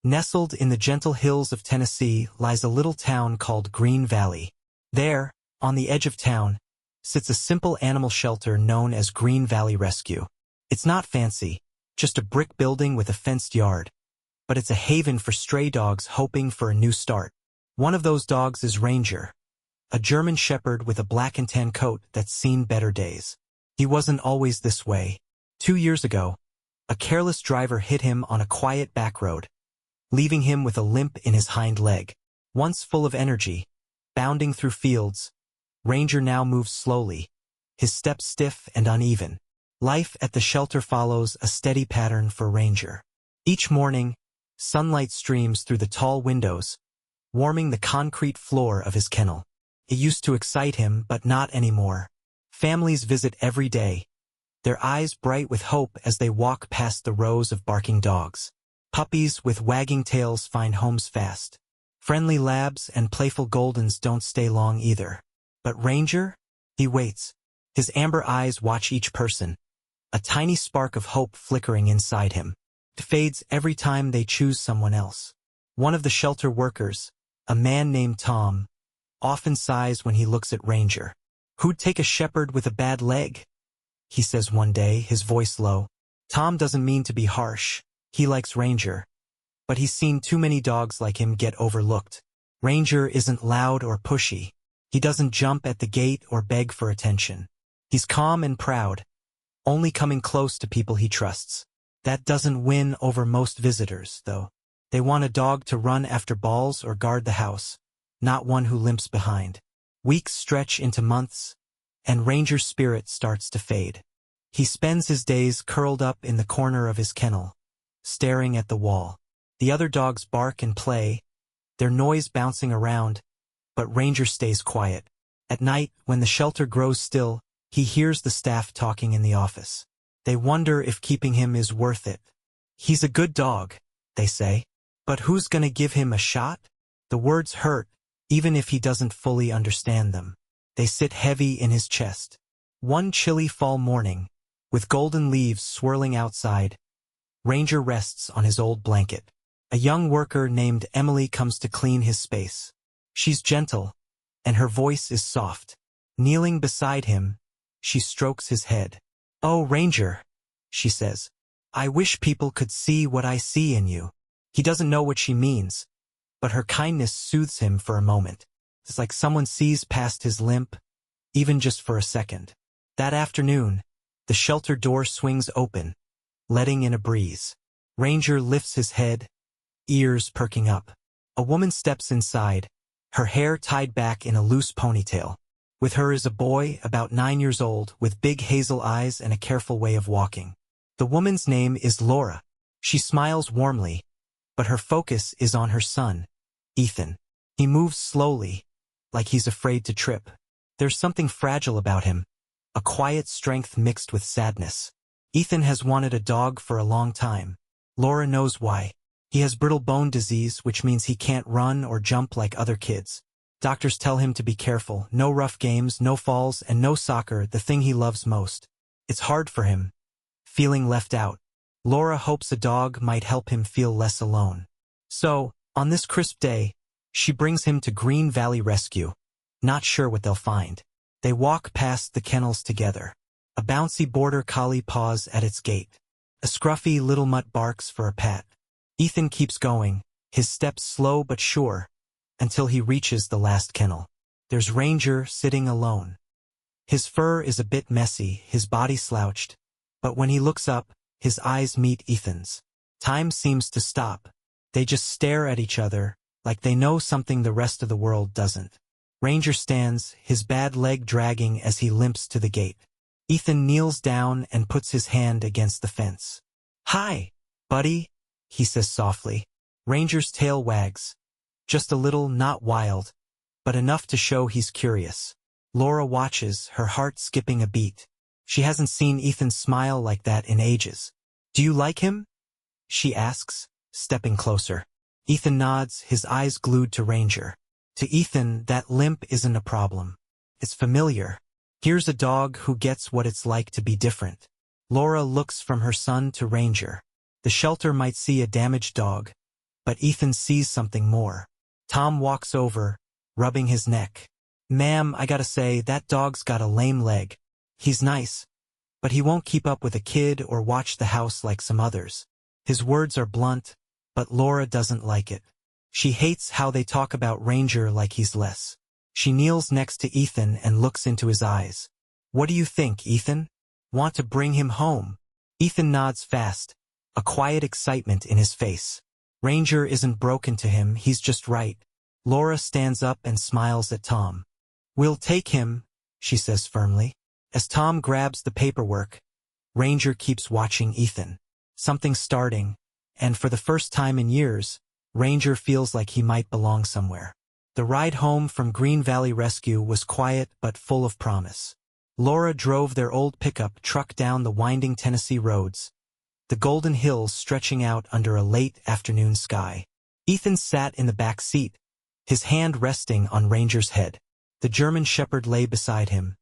Nestled in the gentle hills of Tennessee lies a little town called Green Valley. There, on the edge of town, sits a simple animal shelter known as Green Valley Rescue. It's not fancy, just a brick building with a fenced yard, but it's a haven for stray dogs hoping for a new start. One of those dogs is Ranger, a German shepherd with a black and tan coat that's seen better days. He wasn't always this way. 2 years ago, a careless driver hit him on a quiet back road, leaving him with a limp in his hind leg. Once full of energy, bounding through fields, Ranger now moves slowly, his steps stiff and uneven. Life at the shelter follows a steady pattern for Ranger. Each morning, sunlight streams through the tall windows, warming the concrete floor of his kennel. It used to excite him, but not anymore. Families visit every day, their eyes bright with hope as they walk past the rows of barking dogs. Puppies with wagging tails find homes fast. Friendly labs and playful Goldens don't stay long either. But Ranger? He waits. His amber eyes watch each person, a tiny spark of hope flickering inside him. It fades every time they choose someone else. One of the shelter workers, a man named Tom, often sighs when he looks at Ranger. "Who'd take a shepherd with a bad leg?" he says one day, his voice low. Tom doesn't mean to be harsh. He likes Ranger, but he's seen too many dogs like him get overlooked. Ranger isn't loud or pushy. He doesn't jump at the gate or beg for attention. He's calm and proud, only coming close to people he trusts. That doesn't win over most visitors, though. They want a dog to run after balls or guard the house, not one who limps behind. Weeks stretch into months, and Ranger's spirit starts to fade. He spends his days curled up in the corner of his kennel, staring at the wall. The other dogs bark and play, their noise bouncing around, but Ranger stays quiet. At night, when the shelter grows still, he hears the staff talking in the office. They wonder if keeping him is worth it. "He's a good dog," they say. "But who's gonna give him a shot?" The words hurt, even if he doesn't fully understand them. They sit heavy in his chest. One chilly fall morning, with golden leaves swirling outside, Ranger rests on his old blanket. A young worker named Emily comes to clean his space. She's gentle, and her voice is soft. Kneeling beside him, she strokes his head. "Oh, Ranger," she says, "I wish people could see what I see in you." He doesn't know what she means, but her kindness soothes him for a moment. It's like someone sees past his limp, even just for a second. That afternoon, the shelter door swings open, letting in a breeze. Ranger lifts his head, ears perking up. A woman steps inside, her hair tied back in a loose ponytail. With her is a boy about 9 years old with big hazel eyes and a careful way of walking. The woman's name is Laura. She smiles warmly, but her focus is on her son, Ethan. He moves slowly, like he's afraid to trip. There's something fragile about him, a quiet strength mixed with sadness. Ethan has wanted a dog for a long time. Laura knows why. He has brittle bone disease, which means he can't run or jump like other kids. Doctors tell him to be careful, no rough games, no falls, and no soccer, the thing he loves most. It's hard for him, feeling left out. Laura hopes a dog might help him feel less alone. So, on this crisp day, she brings him to Green Valley Rescue, not sure what they'll find. They walk past the kennels together. A bouncy border collie paws at its gate. A scruffy little mutt barks for a pat. Ethan keeps going, his steps slow but sure, until he reaches the last kennel. There's Ranger sitting alone. His fur is a bit messy, his body slouched, but when he looks up, his eyes meet Ethan's. Time seems to stop. They just stare at each other, like they know something the rest of the world doesn't. Ranger stands, his bad leg dragging as he limps to the gate. Ethan kneels down and puts his hand against the fence. "Hi, buddy," he says softly. Ranger's tail wags. Just a little, not wild, but enough to show he's curious. Laura watches, her heart skipping a beat. She hasn't seen Ethan smile like that in ages. "Do you like him?" she asks, stepping closer. Ethan nods, his eyes glued to Ranger. To Ethan, that limp isn't a problem. It's familiar. Here's a dog who gets what it's like to be different. Laura looks from her son to Ranger. The shelter might see a damaged dog, But Ethan sees something more. Tom walks over, rubbing his neck. "Ma'am, I gotta say, that dog's got a lame leg. He's nice, but he won't keep up with a kid or watch the house like some others." His words are blunt, but Laura doesn't like it. She hates how they talk about Ranger like he's less. She kneels next to Ethan and looks into his eyes. "What do you think, Ethan? Want to bring him home?" Ethan nods fast, a quiet excitement in his face. Ranger isn't broken to him, he's just right. Laura stands up and smiles at Tom. "We'll take him," she says firmly. As Tom grabs the paperwork, Ranger keeps watching Ethan. Something's starting, and for the first time in years, Ranger feels like he might belong somewhere. The ride home from Green Valley Rescue was quiet but full of promise. Laura drove their old pickup truck down the winding Tennessee roads, the golden hills stretching out under a late afternoon sky. Ethan sat in the back seat, his hand resting on Ranger's head. The German Shepherd lay beside him,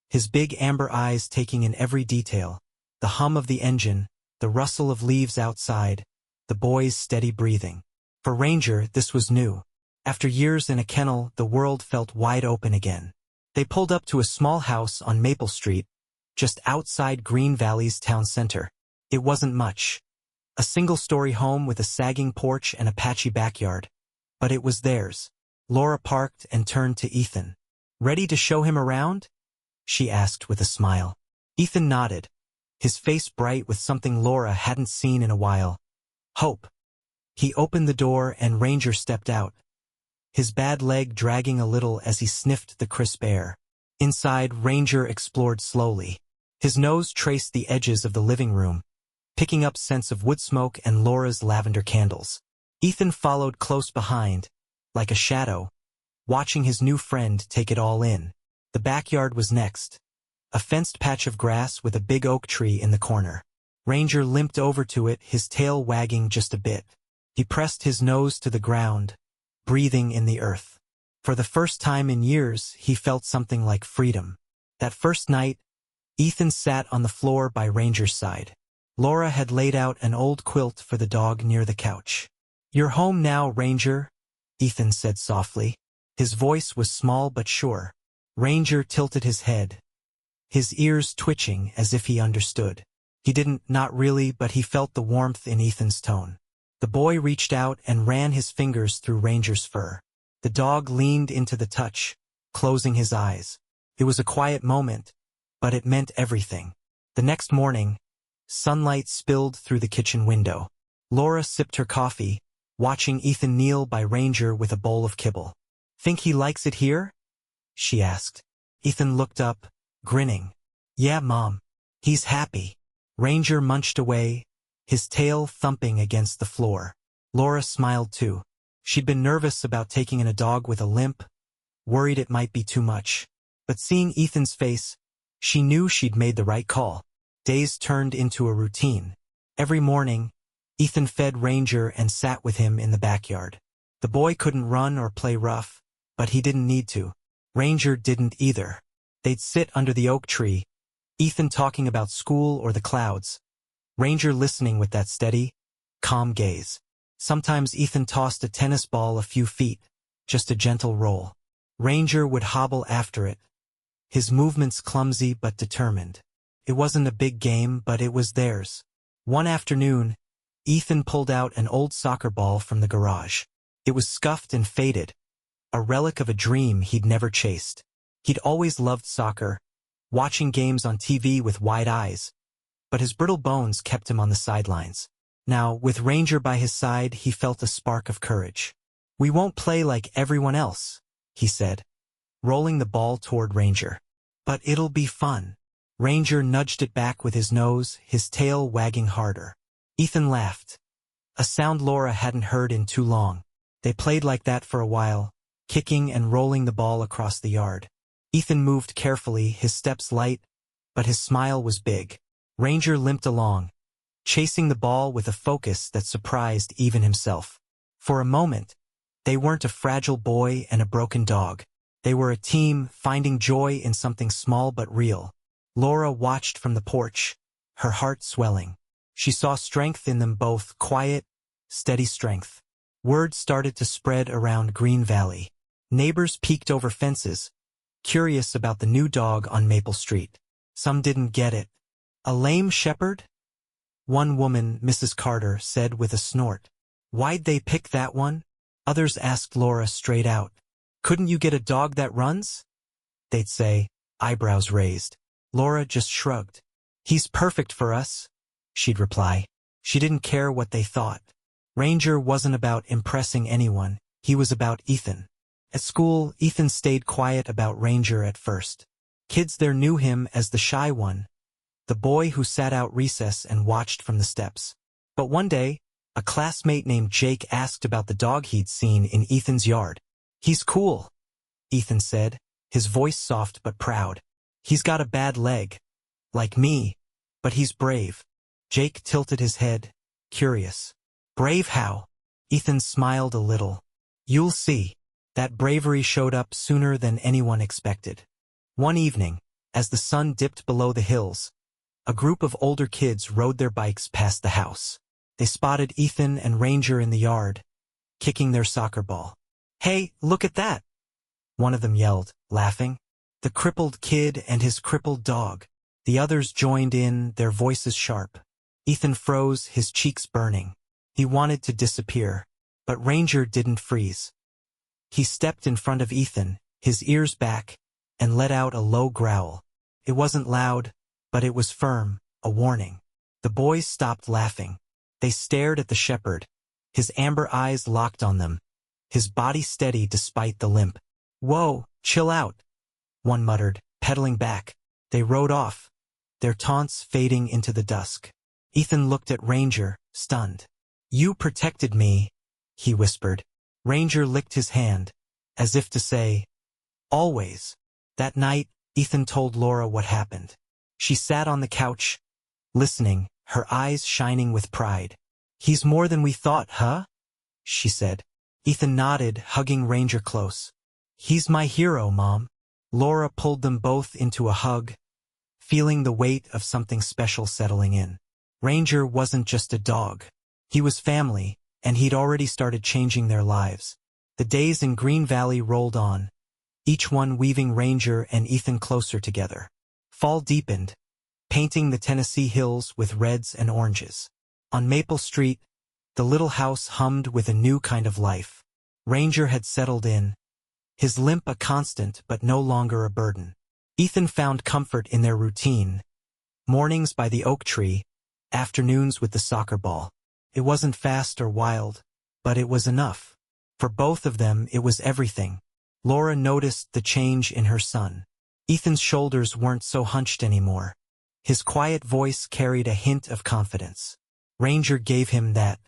his big amber eyes taking in every detail, the hum of the engine, the rustle of leaves outside, the boy's steady breathing. For Ranger, this was new. After years in a kennel, the world felt wide open again. They pulled up to a small house on Maple Street, just outside Green Valley's town center. It wasn't much. A single-story home with a sagging porch and a patchy backyard. But it was theirs. Laura parked and turned to Ethan. "Ready to show him around?" she asked with a smile. Ethan nodded, his face bright with something Laura hadn't seen in a while. Hope. He opened the door and Ranger stepped out, his bad leg dragging a little as he sniffed the crisp air. Inside, Ranger explored slowly. His nose traced the edges of the living room, picking up scents of wood smoke and Laura's lavender candles. Ethan followed close behind, like a shadow, watching his new friend take it all in. The backyard was next, a fenced patch of grass with a big oak tree in the corner. Ranger limped over to it, his tail wagging just a bit. He pressed his nose to the ground, breathing in the earth. For the first time in years, he felt something like freedom. That first night, Ethan sat on the floor by Ranger's side. Laura had laid out an old quilt for the dog near the couch. "You're home now, Ranger," Ethan said softly. His voice was small but sure. Ranger tilted his head, his ears twitching as if he understood. He didn't, not really, but he felt the warmth in Ethan's tone. The boy reached out and ran his fingers through Ranger's fur. The dog leaned into the touch, closing his eyes. It was a quiet moment, but it meant everything. The next morning, sunlight spilled through the kitchen window. Laura sipped her coffee, watching Ethan kneel by Ranger with a bowl of kibble. "Think he likes it here?" she asked. Ethan looked up, grinning. "Yeah, Mom. He's happy." Ranger munched away, his tail thumping against the floor. Laura smiled too. She'd been nervous about taking in a dog with a limp, worried it might be too much. But seeing Ethan's face, she knew she'd made the right call. Days turned into a routine. Every morning, Ethan fed Ranger and sat with him in the backyard. The boy couldn't run or play rough, but he didn't need to. Ranger didn't either. They'd sit under the oak tree, Ethan talking about school or the clouds, Ranger listening with that steady, calm gaze. Sometimes Ethan tossed a tennis ball a few feet, just a gentle roll. Ranger would hobble after it, his movements clumsy but determined. It wasn't a big game, but it was theirs. One afternoon, Ethan pulled out an old soccer ball from the garage. It was scuffed and faded, a relic of a dream he'd never chased. He'd always loved soccer, watching games on TV with wide eyes, but his brittle bones kept him on the sidelines. Now, with Ranger by his side, he felt a spark of courage. "We won't play like everyone else," he said, rolling the ball toward Ranger. "But it'll be fun." Ranger nudged it back with his nose, his tail wagging harder. Ethan laughed, a sound Laura hadn't heard in too long. They played like that for a while, kicking and rolling the ball across the yard. Ethan moved carefully, his steps light, but his smile was big. Ranger limped along, chasing the ball with a focus that surprised even himself. For a moment, they weren't a fragile boy and a broken dog. They were a team, finding joy in something small but real. Laura watched from the porch, her heart swelling. She saw strength in them both, quiet, steady strength. Word started to spread around Green Valley. Neighbors peeked over fences, curious about the new dog on Maple Street. Some didn't get it. A lame shepherd? One woman, Mrs. Carter, said with a snort. Why'd they pick that one? Others asked Laura straight out. Couldn't you get a dog that runs? They'd say, eyebrows raised. Laura just shrugged. He's perfect for us, she'd reply. She didn't care what they thought. Ranger wasn't about impressing anyone, he was about Ethan. At school, Ethan stayed quiet about Ranger at first. Kids there knew him as the shy one, the boy who sat out recess and watched from the steps. But one day, a classmate named Jake asked about the dog he'd seen in Ethan's yard. He's cool, Ethan said, his voice soft but proud. He's got a bad leg. Like me. But he's brave. Jake tilted his head, curious. Brave how? Ethan smiled a little. You'll see. That bravery showed up sooner than anyone expected. One evening, as the sun dipped below the hills, a group of older kids rode their bikes past the house. They spotted Ethan and Ranger in the yard, kicking their soccer ball. Hey, look at that! One of them yelled, laughing. The crippled kid and his crippled dog. The others joined in, their voices sharp. Ethan froze, his cheeks burning. He wanted to disappear, but Ranger didn't freeze. He stepped in front of Ethan, his ears back, and let out a low growl. It wasn't loud, but it was firm, a warning. The boys stopped laughing. They stared at the shepherd, his amber eyes locked on them, his body steady despite the limp. Whoa, chill out, one muttered, pedaling back. They rode off, their taunts fading into the dusk. Ethan looked at Ranger, stunned. You protected me, he whispered. Ranger licked his hand, as if to say, always. That night, Ethan told Laura what happened. She sat on the couch, listening, her eyes shining with pride. He's more than we thought, huh? She said. Ethan nodded, hugging Ranger close. He's my hero, Mom. Laura pulled them both into a hug, feeling the weight of something special settling in. Ranger wasn't just a dog. He was family, and he'd already started changing their lives. The days in Green Valley rolled on, each one weaving Ranger and Ethan closer together. Fall deepened, painting the Tennessee hills with reds and oranges. On Maple Street, the little house hummed with a new kind of life. Ranger had settled in, his limp a constant but no longer a burden. Ethan found comfort in their routine. Mornings by the oak tree, afternoons with the soccer ball. It wasn't fast or wild, but it was enough. For both of them, it was everything. Laura noticed the change in her son. Ethan's shoulders weren't so hunched anymore. His quiet voice carried a hint of confidence. Ranger gave him that.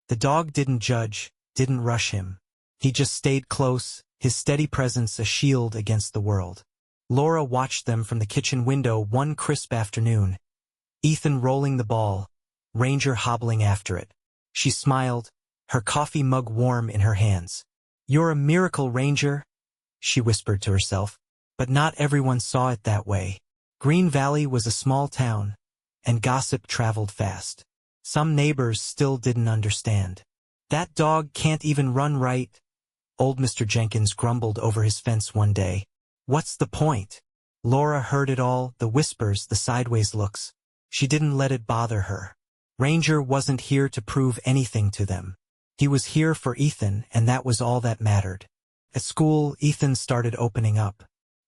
The dog didn't judge, didn't rush him. He just stayed close, his steady presence a shield against the world. Laura watched them from the kitchen window one crisp afternoon. Ethan rolling the ball, Ranger hobbling after it. She smiled, her coffee mug warm in her hands. You're a miracle, Ranger, she whispered to herself. But not everyone saw it that way. Green Valley was a small town, and gossip traveled fast. Some neighbors still didn't understand. That dog can't even run right, old Mr. Jenkins grumbled over his fence one day. What's the point? Laura heard it all, the whispers, the sideways looks. She didn't let it bother her. Ranger wasn't here to prove anything to them. He was here for Ethan, and that was all that mattered. At school, Ethan started opening up.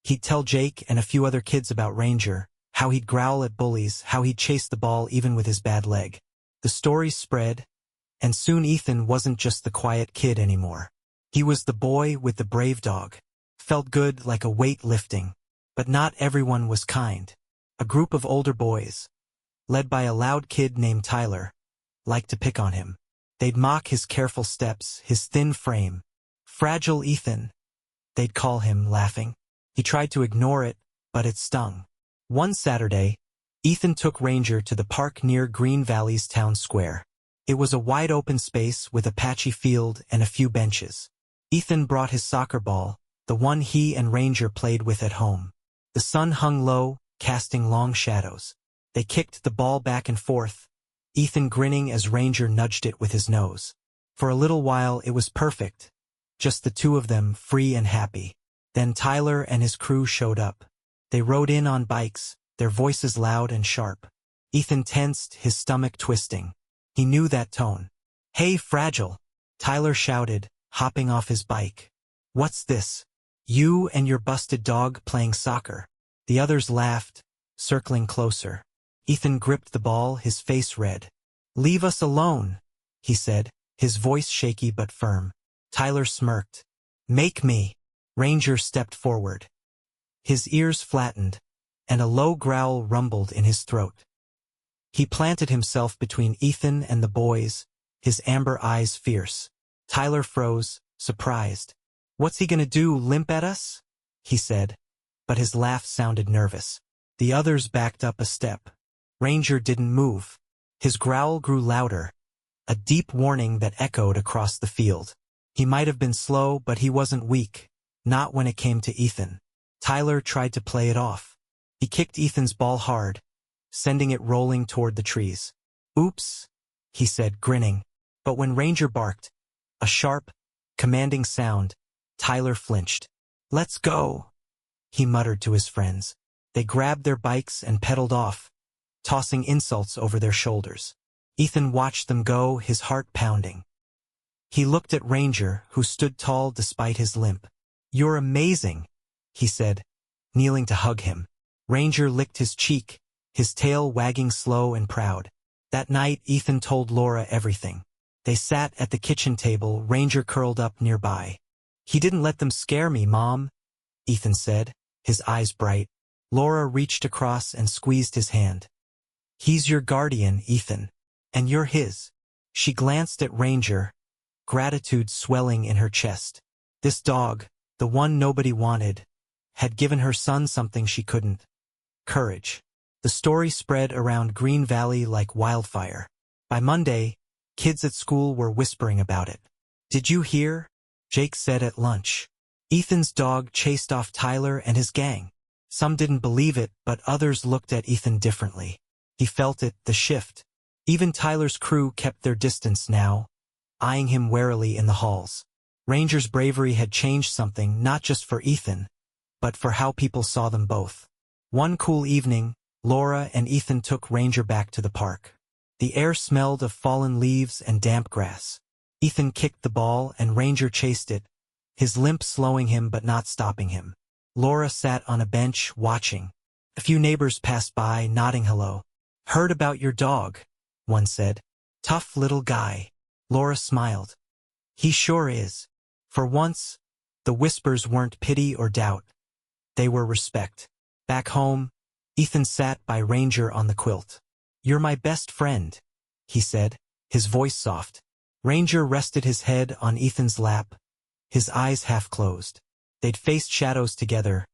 He'd tell Jake and a few other kids about Ranger, how he'd growl at bullies, how he'd chase the ball even with his bad leg. The stories spread, and soon Ethan wasn't just the quiet kid anymore. He was the boy with the brave dog. Felt good, like a weight lifting. But not everyone was kind. A group of older boys, led by a loud kid named Tyler, liked to pick on him. They'd mock his careful steps, his thin frame. Fragile Ethan, they'd call him, laughing. He tried to ignore it, but it stung. One Saturday, Ethan took Ranger to the park near Green Valley's town square. It was a wide open space with a patchy field and a few benches. Ethan brought his soccer ball, the one he and Ranger played with at home. The sun hung low, casting long shadows. They kicked the ball back and forth, Ethan grinning as Ranger nudged it with his nose. For a little while it was perfect, just the two of them, free and happy. Then Tyler and his crew showed up. They rode in on bikes, their voices loud and sharp. Ethan tensed, his stomach twisting. He knew that tone. "Hey, Fragile!" Tyler shouted, hopping off his bike. "What's this? You and your busted dog playing soccer?" The others laughed, circling closer. Ethan gripped the ball, his face red. "Leave us alone," he said, his voice shaky but firm. Tyler smirked. "Make me." Ranger stepped forward. His ears flattened, and a low growl rumbled in his throat. He planted himself between Ethan and the boys, his amber eyes fierce. Tyler froze, surprised. "What's he gonna do, limp at us?" he said, but his laugh sounded nervous. The others backed up a step. Ranger didn't move. His growl grew louder, a deep warning that echoed across the field. He might have been slow, but he wasn't weak, not when it came to Ethan. Tyler tried to play it off. He kicked Ethan's ball hard, sending it rolling toward the trees. "Oops," he said, grinning. But when Ranger barked, a sharp, commanding sound, Tyler flinched. "Let's go," he muttered to his friends. They grabbed their bikes and pedaled off, tossing insults over their shoulders. Ethan watched them go, his heart pounding. He looked at Ranger, who stood tall despite his limp. "You're amazing," he said, kneeling to hug him. Ranger licked his cheek, his tail wagging slow and proud. That night, Ethan told Laura everything. They sat at the kitchen table, Ranger curled up nearby. "He didn't let them scare me, Mom," Ethan said, his eyes bright. Laura reached across and squeezed his hand. "He's your guardian, Ethan. And you're his." She glanced at Ranger, gratitude swelling in her chest. This dog, the one nobody wanted, had given her son something she couldn't. Courage. The story spread around Green Valley like wildfire. By Monday, kids at school were whispering about it. "Did you hear?" Jake said at lunch. "Ethan's dog chased off Tyler and his gang." Some didn't believe it, but others looked at Ethan differently. He felt it, the shift. Even Tyler's crew kept their distance now, eyeing him warily in the halls. Ranger's bravery had changed something, not just for Ethan, but for how people saw them both. One cool evening, Laura and Ethan took Ranger back to the park. The air smelled of fallen leaves and damp grass. Ethan kicked the ball and Ranger chased it, his limp slowing him but not stopping him. Laura sat on a bench, watching. A few neighbors passed by, nodding hello. "Heard about your dog," one said. "Tough little guy." Laura smiled. "He sure is." For once, the whispers weren't pity or doubt. They were respect. Back home, Ethan sat by Ranger on the quilt. "You're my best friend," he said, his voice soft. Ranger rested his head on Ethan's lap, his eyes half closed. They'd faced shadows together.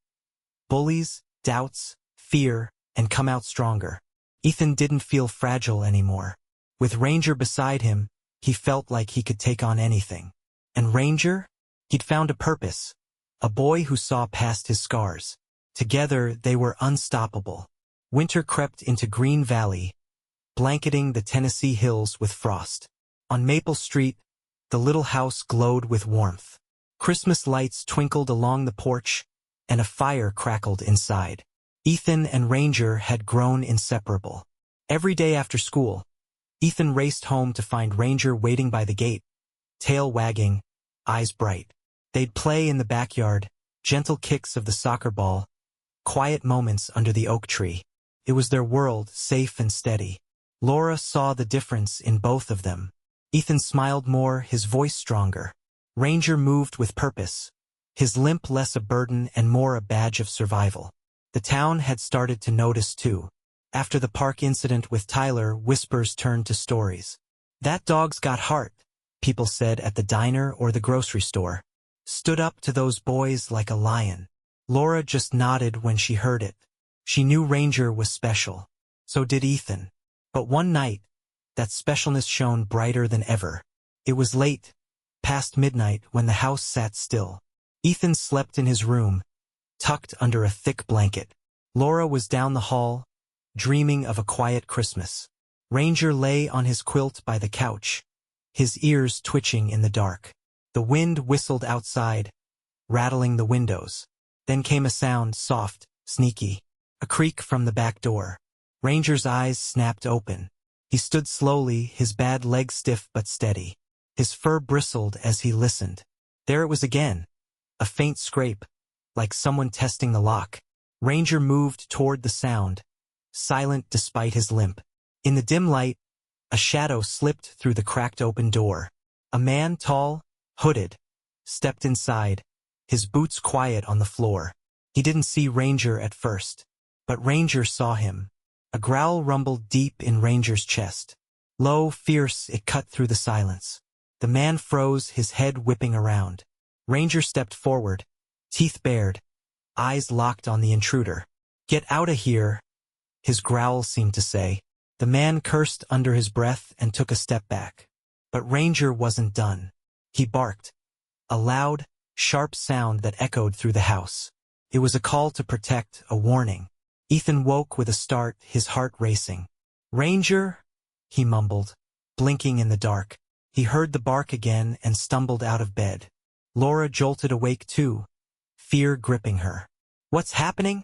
Bullies, doubts, fear, and come out stronger. Ethan didn't feel fragile anymore. With Ranger beside him, he felt like he could take on anything. And Ranger? He'd found a purpose. A boy who saw past his scars. Together, they were unstoppable. Winter crept into Green Valley, blanketing the Tennessee hills with frost. On Maple Street, the little house glowed with warmth. Christmas lights twinkled along the porch, and a fire crackled inside. Ethan and Ranger had grown inseparable. Every day after school, Ethan raced home to find Ranger waiting by the gate, tail wagging, eyes bright. They'd play in the backyard, gentle kicks of the soccer ball, quiet moments under the oak tree. It was their world, safe and steady. Laura saw the difference in both of them. Ethan smiled more, his voice stronger. Ranger moved with purpose, his limp less a burden and more a badge of survival. The town had started to notice too. After the park incident with Tyler, whispers turned to stories. "That dog's got heart," people said at the diner or the grocery store. "Stood up to those boys like a lion." Laura just nodded when she heard it. She knew Ranger was special. So did Ethan. But one night, that specialness shone brighter than ever. It was late, past midnight, when the house sat still. Ethan slept in his room, tucked under a thick blanket. Laura was down the hall, dreaming of a quiet Christmas. Ranger lay on his quilt by the couch, his ears twitching in the dark. The wind whistled outside, rattling the windows. Then came a sound, soft, sneaky. A creak from the back door. Ranger's eyes snapped open. He stood slowly, his bad leg stiff but steady. His fur bristled as he listened. There it was again. A faint scrape, like someone testing the lock. Ranger moved toward the sound, silent despite his limp. In the dim light, a shadow slipped through the cracked open door. A man, tall, hooded, stepped inside, his boots quiet on the floor. He didn't see Ranger at first, but Ranger saw him. A growl rumbled deep in Ranger's chest. Low, fierce, it cut through the silence. The man froze, his head whipping around. Ranger stepped forward, teeth bared, eyes locked on the intruder. "Get out of here," his growl seemed to say. The man cursed under his breath and took a step back. But Ranger wasn't done. He barked. A loud, sharp sound that echoed through the house. It was a call to protect, a warning. Ethan woke with a start, his heart racing. "Ranger?" he mumbled, blinking in the dark. He heard the bark again and stumbled out of bed. Laura jolted awake too, fear gripping her. "What's happening?"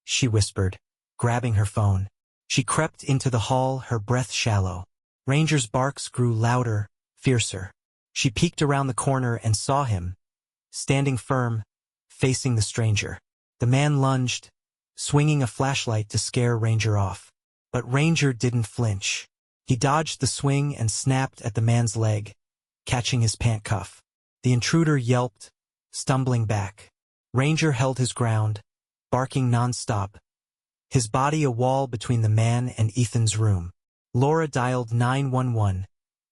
she whispered, grabbing her phone. She crept into the hall, her breath shallow. Ranger's barks grew louder, fiercer. She peeked around the corner and saw him, standing firm, facing the stranger. The man lunged, swinging a flashlight to scare Ranger off. But Ranger didn't flinch. He dodged the swing and snapped at the man's leg, catching his pant cuff. The intruder yelped, stumbling back. Ranger held his ground, barking nonstop, his body a wall between the man and Ethan's room. Laura dialed 911,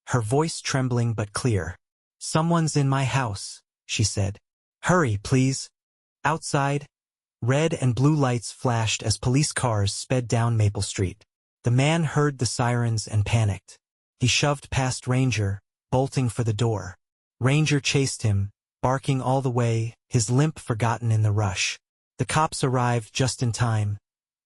her voice trembling but clear. "Someone's in my house," she said. "Hurry, please." Outside, red and blue lights flashed as police cars sped down Maple Street. The man heard the sirens and panicked. He shoved past Ranger, bolting for the door. Ranger chased him, barking all the way, his limp forgotten in the rush. The cops arrived just in time,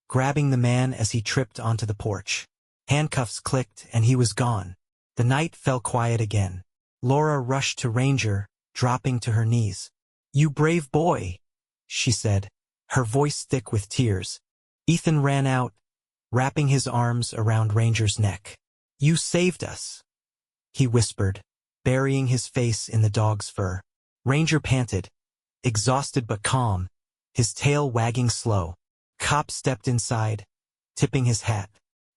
grabbing the man as he tripped onto the porch. Handcuffs clicked and he was gone. The night fell quiet again. Laura rushed to Ranger, dropping to her knees. "You brave boy," she said, her voice thick with tears. Ethan ran out, wrapping his arms around Ranger's neck. "You saved us," he whispered, burying his face in the dog's fur. Ranger panted, exhausted but calm, his tail wagging slow. Cop stepped inside, tipping his hat.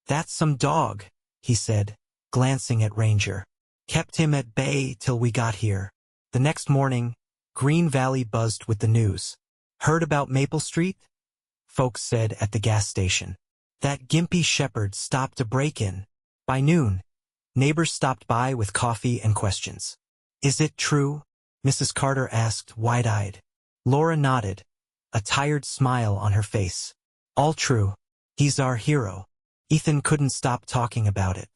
"That's some dog," he said, glancing at Ranger. "Kept him at bay till we got here." The next morning, Green Valley buzzed with the news. "Heard about Maple Street?" folks said at the gas station. "That gimpy shepherd stopped a break-in." By noon, neighbors stopped by with coffee and questions. "Is it true?" Mrs. Carter asked, wide-eyed. Laura nodded, a tired smile on her face. "All true. He's our hero." Ethan couldn't stop talking about it.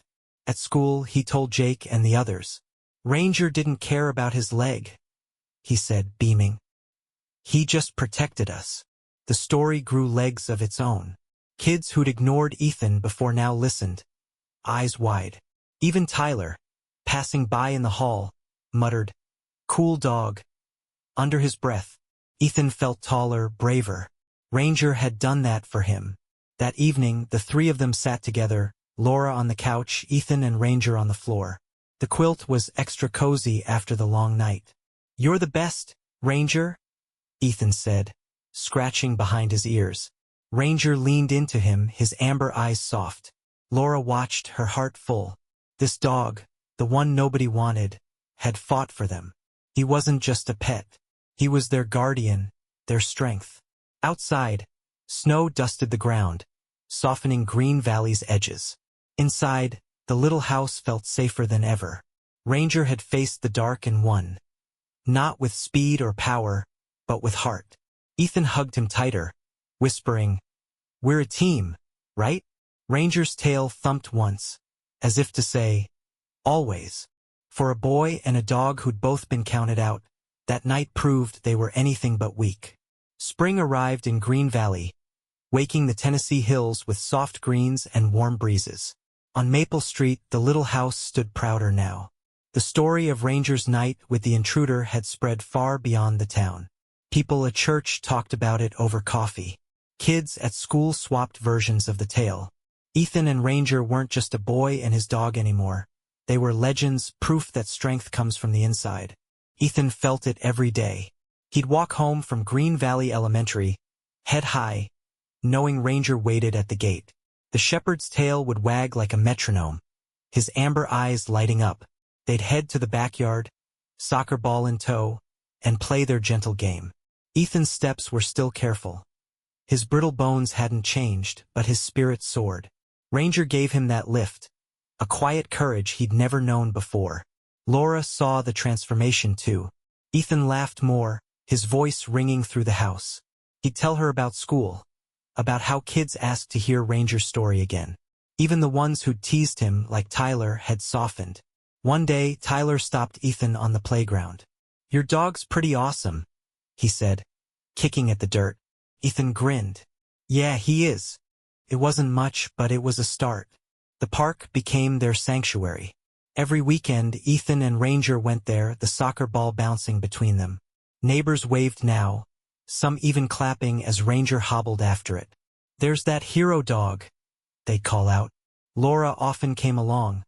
At school, he told Jake and the others. "Ranger didn't care about his leg," he said, beaming. "He just protected us." The story grew legs of its own. Kids who'd ignored Ethan before now listened, eyes wide. Even Tyler, passing by in the hall, muttered, "Cool dog." Under his breath, Ethan felt taller, braver. Ranger had done that for him. That evening, the three of them sat together, Laura on the couch, Ethan and Ranger on the floor. The quilt was extra cozy after the long night. "You're the best, Ranger," Ethan said, scratching behind his ears. Ranger leaned into him, his amber eyes soft. Laura watched, her heart full. This dog, the one nobody wanted, had fought for them. He wasn't just a pet. He was their guardian, their strength. Outside, snow dusted the ground, softening Green Valley's edges. Inside, the little house felt safer than ever. Ranger had faced the dark and won. Not with speed or power, but with heart. Ethan hugged him tighter, whispering, "We're a team, right?" Ranger's tail thumped once, as if to say, "Always." For a boy and a dog who'd both been counted out, that night proved they were anything but weak. Spring arrived in Green Valley, waking the Tennessee hills with soft greens and warm breezes. On Maple Street, the little house stood prouder now. The story of Ranger's night with the intruder had spread far beyond the town. People at church talked about it over coffee. Kids at school swapped versions of the tale. Ethan and Ranger weren't just a boy and his dog anymore. They were legends, proof that strength comes from the inside. Ethan felt it every day. He'd walk home from Green Valley Elementary, head high, knowing Ranger waited at the gate. The shepherd's tail would wag like a metronome, his amber eyes lighting up. They'd head to the backyard, soccer ball in tow, and play their gentle game. Ethan's steps were still careful. His brittle bones hadn't changed, but his spirit soared. Ranger gave him that lift, a quiet courage he'd never known before. Laura saw the transformation too. Ethan laughed more, his voice ringing through the house. He'd tell her about school, about how kids asked to hear Ranger's story again. Even the ones who'd teased him, like Tyler, had softened. One day, Tyler stopped Ethan on the playground. "Your dog's pretty awesome," he said, kicking at the dirt. Ethan grinned. "Yeah, he is." It wasn't much, but it was a start. The park became their sanctuary. Every weekend, Ethan and Ranger went there, the soccer ball bouncing between them. Neighbors waved now, some even clapping as Ranger hobbled after it. "There's that hero dog," they'd call out. Laura often came along,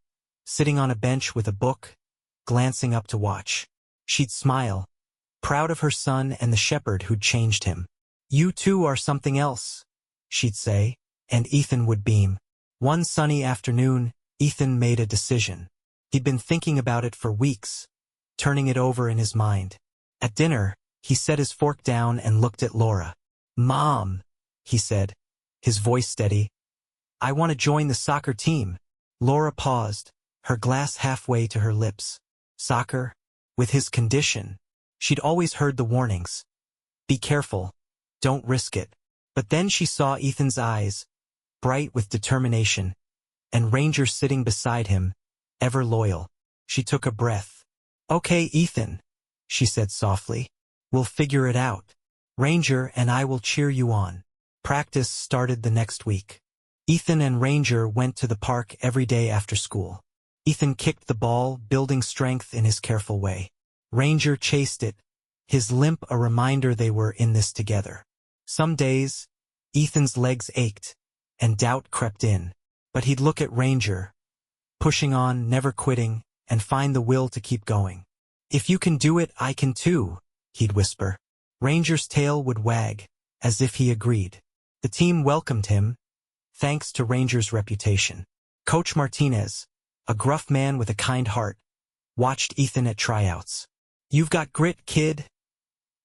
sitting on a bench with a book, glancing up to watch. She'd smile, proud of her son and the shepherd who'd changed him. "You two are something else," she'd say, and Ethan would beam. One sunny afternoon, Ethan made a decision. He'd been thinking about it for weeks, turning it over in his mind. At dinner, he set his fork down and looked at Laura. "Mom," he said, his voice steady, "I want to join the soccer team." Laura paused, her glass halfway to her lips. Soccer? With his condition? She'd always heard the warnings. Be careful. Don't risk it. But then she saw Ethan's eyes, bright with determination, and Ranger sitting beside him, ever loyal. She took a breath. "Okay, Ethan," she said softly. "We'll figure it out. Ranger and I will cheer you on." Practice started the next week. Ethan and Ranger went to the park every day after school. Ethan kicked the ball, building strength in his careful way. Ranger chased it, his limp a reminder they were in this together. Some days, Ethan's legs ached, and doubt crept in. But he'd look at Ranger, pushing on, never quitting, and find the will to keep going. "If you can do it, I can too," he'd whisper. Ranger's tail would wag, as if he agreed. The team welcomed him, thanks to Ranger's reputation. Coach Martinez, a gruff man with a kind heart, watched Ethan at tryouts. "You've got grit, kid,"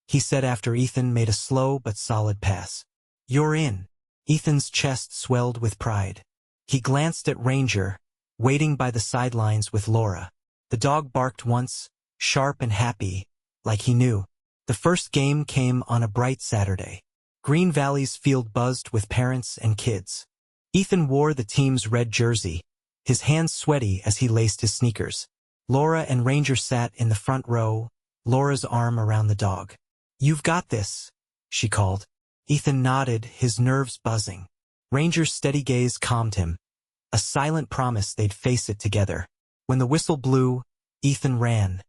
he said after Ethan made a slow but solid pass. "You're in." Ethan's chest swelled with pride. He glanced at Ranger, waiting by the sidelines with Laura. The dog barked once, sharp and happy, like he knew. The first game came on a bright Saturday. Green Valley's field buzzed with parents and kids. Ethan wore the team's red jersey, his hands sweaty as he laced his sneakers. Laura and Ranger sat in the front row, Laura's arm around the dog. "You've got this," she called. Ethan nodded, his nerves buzzing. Ranger's steady gaze calmed him, a silent promise they'd face it together. When the whistle blew, Ethan ran.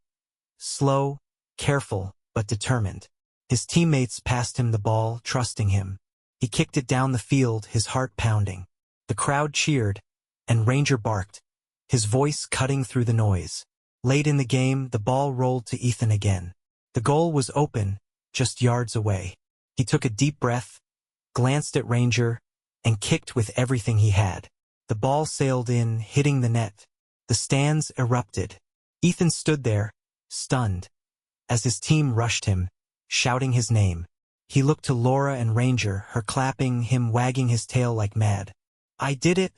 Slow, careful, but determined. His teammates passed him the ball, trusting him. He kicked it down the field, his heart pounding. The crowd cheered, and Ranger barked, his voice cutting through the noise. Late in the game, the ball rolled to Ethan again. The goal was open, just yards away. He took a deep breath, glanced at Ranger, and kicked with everything he had. The ball sailed in, hitting the net. The stands erupted. Ethan stood there, stunned, as his team rushed him, shouting his name. He looked to Laura and Ranger, her clapping, him wagging his tail like mad. "I did it,"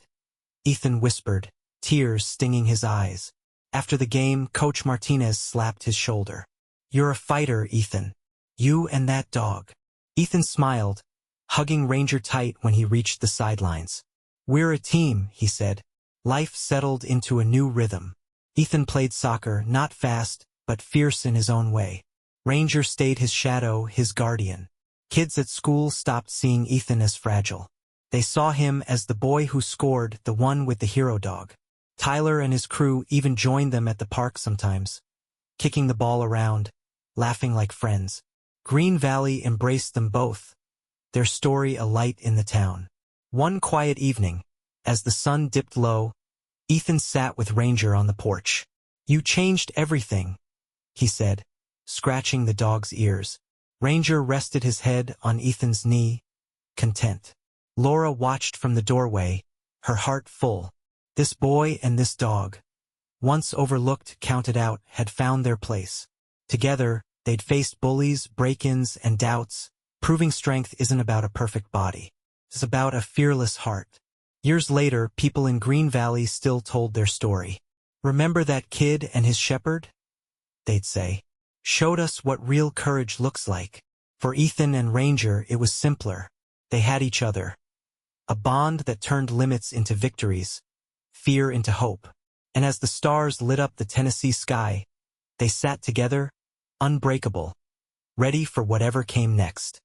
Ethan whispered, tears stinging his eyes. After the game, Coach Martinez slapped his shoulder. "You're a fighter, Ethan. You and that dog." Ethan smiled, hugging Ranger tight when he reached the sidelines. "We're a team," he said. Life settled into a new rhythm. Ethan played soccer, not fast, but fierce in his own way. Ranger stayed his shadow, his guardian. Kids at school stopped seeing Ethan as fragile. They saw him as the boy who scored, the one with the hero dog. Tyler and his crew even joined them at the park sometimes, kicking the ball around, laughing like friends. Green Valley embraced them both, their story a light in the town. One quiet evening, as the sun dipped low, Ethan sat with Ranger on the porch. "You changed everything," he said, scratching the dog's ears. Ranger rested his head on Ethan's knee, content. Laura watched from the doorway, her heart full. This boy and this dog, once overlooked, counted out, had found their place. Together, they'd faced bullies, break-ins, and doubts, proving strength isn't about a perfect body. It's about a fearless heart. Years later, people in Green Valley still told their story. "Remember that kid and his shepherd?" they'd say. "Showed us what real courage looks like." For Ethan and Ranger, it was simpler. They had each other. A bond that turned limits into victories, fear into hope. And as the stars lit up the Tennessee sky, they sat together, unbreakable, ready for whatever came next.